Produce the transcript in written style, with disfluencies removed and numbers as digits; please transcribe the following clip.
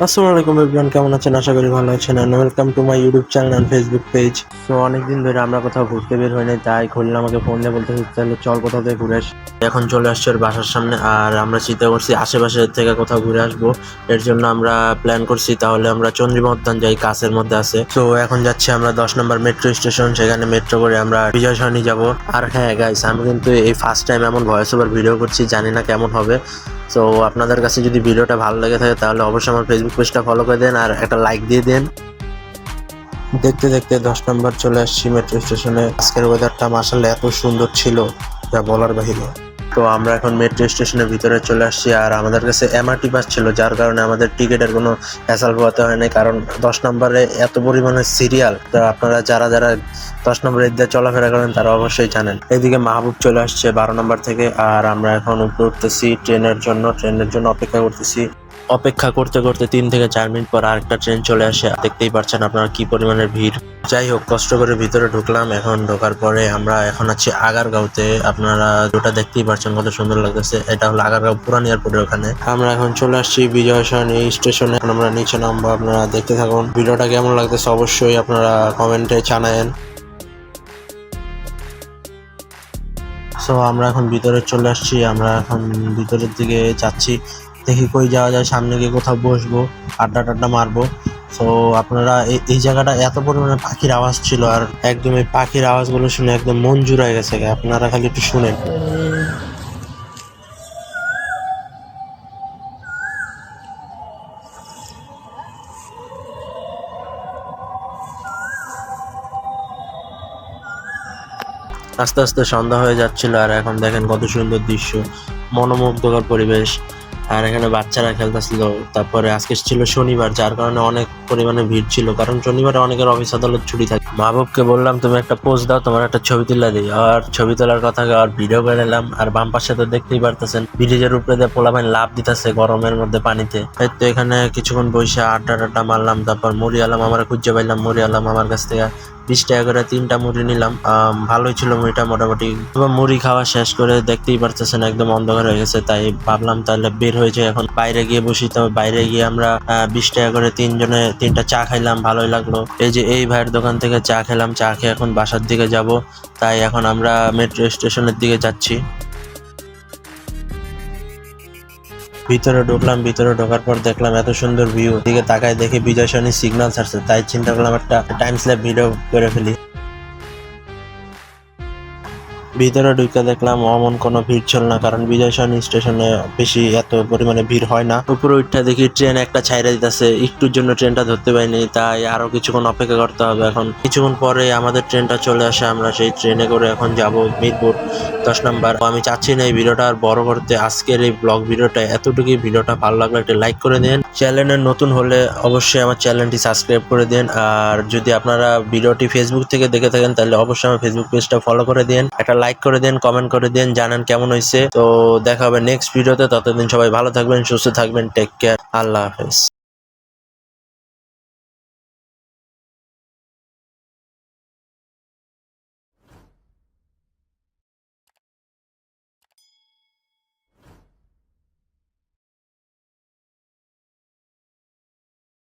আসসালামু আলাইকুম এভরিওয়ান, কেমন আছেন? আশা করি ভালো আছেন। And welcome to my YouTube channel and Facebook page. তো অনেকদিন ধরে আমরা কোথাও ঘুরতে বের হই নাই, তাই খুলনা আমাকে ফোন দিয়ে বলতে তাহলে চল কোথাও থেকে ঘুরে আসি। এখন চলে আসছি ওর বাসার সামনে, আর আমরা চিন্তা করছি আশেপাশে থেকে কোথাও ঘুরে আসবো। এর জন্য আমরা প্ল্যান করছি তাহলে আমরা চন্দ্রিমা উদ্যান যাই, কাছের মধ্যে আছে। তো এখন যাচ্ছি আমরা 10 নম্বর মেট্রো স্টেশন, সেখানে মেট্রো করে আমরা বিজয় সরণি যাব। আর হ্যাঁ গাইস, আমি কিন্তু এই ফার্স্ট টাইম এমন ভয়েস ওভার ভিডিও করছি, জানি না কেমন হবে। তো আপনাদের কাছে যদি ভিডিওটা ভালো লেগে থাকে তাহলে অবশ্যই আমার ফেসবুক পেজটা ফলো করে দেন আর একটা লাইক দিয়ে দেন। দেখতে দেখতে 10 নম্বর চলে আসছি মেট্রো স্টেশনে। আজকের ওয়েদারটা মাশাআল্লাহ এত সুন্দর ছিল যা বলার বাহিরে। তো আমরা এখন মেট্রো স্টেশনের ভিতরে চলে আসছি, আর আমাদের কাছে এমআরটি পাস ছিল, যার কারণে আমাদের টিকিটের কোনো হ্যাসেল পোহাতে হয়নি। কারণ 10 নম্বরে এত পরিমাণে সিরিয়াল, তো আপনারা যারা যারা 10 নম্বরে দিয়ে চলাফেরা করেন তারা অবশ্যই জানেন। এদিকে মাহবুব চলে আসছে 12 নম্বর থেকে, আর আমরা এখন উপরে উঠতেছি ট্রেনের জন্য অপেক্ষা করতেছি। অপেক্ষা করতে করতে 3 থেকে 4 মিনিট পর আরেকটা ট্রেন চলে আসে। দেখতেই পাচ্ছেন আপনারা কি পরিমাণের ভিড়। যাই হোক, কষ্ট করে ভিতরে ঢুকলাম। এখন ঢোকার পরে আমরা এখন আছি আগারগাঁওতে। আপনারা যেটা দেখতেই পাচ্ছেন কত সুন্দর লাগতেছে, এটা হলো আগারগাঁও পুরান এয়ারপোর্টের ওখানে। আমরা এখন চলে আসছি বিজয় সরণি স্টেশনে। এখন আমরা নিচে নামবো, আপনারা দেখতে থাকুন। ভিডিওটা কেমন লাগতেছে অবশ্যই আপনারা কমেন্টে জানায়েন। সো আমরা এখন ভিতরে চলে আসছি, আমরা এখন ভিতরের দিকে যাচ্ছি। দেখি কই যাওয়া যায়, সামনে গিয়ে কোথাও বসবো, আড্ডা টাড্ডা মারবো। তো আপনারা এই জায়গাটা এত পরিমাণে পাখির আওয়াজ ছিল, আর একদম এই পাখির আওয়াজগুলো শুনে একদম মন জুড়ায় গেছে। আপনারা খালি একটু শুনেন। আস্তে আস্তে সন্ধ্যা হয়ে যাচ্ছিল, আর এখন দেখেন কত সুন্দর দৃশ্য, মনোমুগ্ধকর পরিবেশ। আর এখানে বাচ্চারা খেলতেছিল। তারপরে আজকে ছিল শনিবার, যার কারণে অনেক পরিমাণে ভিড় ছিল, কারণ শনিবারে অনেকের অফিস আদালত ছুটি থাকে। মাহবুবকে বললাম তুমি একটা পোজ দাও, তোমার একটা ছবি তুলে দিই। আর ছবি তোলার কথা আর ভিডিও করে নিলাম। আর বাম পাশে তো দেখতেই পারতেছেন ব্রিজের উপরে দিয়ে পোলাপাইন লাভ দিতেছে গরমের মধ্যে পানিতে। এই তো এখানে কিছুক্ষণ বসে আড্ডা টাড্ডা মারলাম। তারপর মুড়ি আলাম আমার খুঁজে পাইলাম, মুড়ি আলাম আমার কাছ থেকে 20 টাকা করে 3টা মুড়ি নিলাম। ভালোই ছিল মুড়িটা মোটামুটি। এবার মুড়ি খাওয়া শেষ করে দেখতেই পারতেছেন একদম অন্ধকার হয়ে গেছে, তাই ভাবলাম তাহলে বের হয়ে যায়, এখন বাইরে গিয়ে বসি। তবে বাইরে গিয়ে আমরা 20 টাকা করে 3 জনে 3টা চা খাইলাম, ভালোই লাগলো। এই যে এই ভাইয়ের দোকান থেকে চা খেলাম, চা খেয়ে এখন বাসার দিকে যাব। তাই এখন আমরা মেট্রো স্টেশনের দিকে যাচ্ছি। ভিতরে ঢুকলাম, ভিতরে ঢোকার পর দেখলাম এত সুন্দর ভিউ, দিকে তাকায় দেখে বিজয় সরণি সিগন্যাল ছাড়ছে, তাই চিন্তা করলাম একটা টাইম স্ল্যাপ ভিডিও করে ফেলি। ভিতরে ঢুকে দেখলাম অমন কোনো ভিড় ছিল না, কারণ বিজয় সরণি স্টেশনে বেশি এত পরিমাণে ভিড় হয় না। উপরে উঠটা দেখি ট্রেন একটা ছাইড়া দিতেছে, একটুর জন্য ট্রেনটা ধরতে পারিনি, তাই আরো কিছুক্ষণ অপেক্ষা করতে হবে। এখন কিছুক্ষণ পরে আমাদের ট্রেনটা চলে আসে, আমরা সেই ট্রেনে করে এখন যাব মিরপুর 10 নম্বর। আমি চাচ্ছি না এই ভিডিওটা আর বড় করতে। আজকের এই ব্লগ ভিডিওটা এতটুকুই। ভিডিওটা ভালো লাগলে একটা লাইক করে দিন। চ্যানেলে নতুন হলে অবশ্যই আমার চ্যানেলটি সাবস্ক্রাইব করে দিন। আর যদি আপনারা ভিডিওটি ফেসবুক থেকে দেখে থাকেন তাহলে অবশ্যই আমার ফেসবুক পেজটা ফলো করে দিন, একটা লাইক করে দিন, কমেন্ট করে দিন, জানান কেমন হয়েছে। তো দেখা হবে নেক্সট ভিডিওতে। ততদিন সবাই ভালো থাকবেন, সুস্থ থাকবেন। Take care. আল্লাহ হাফেজ।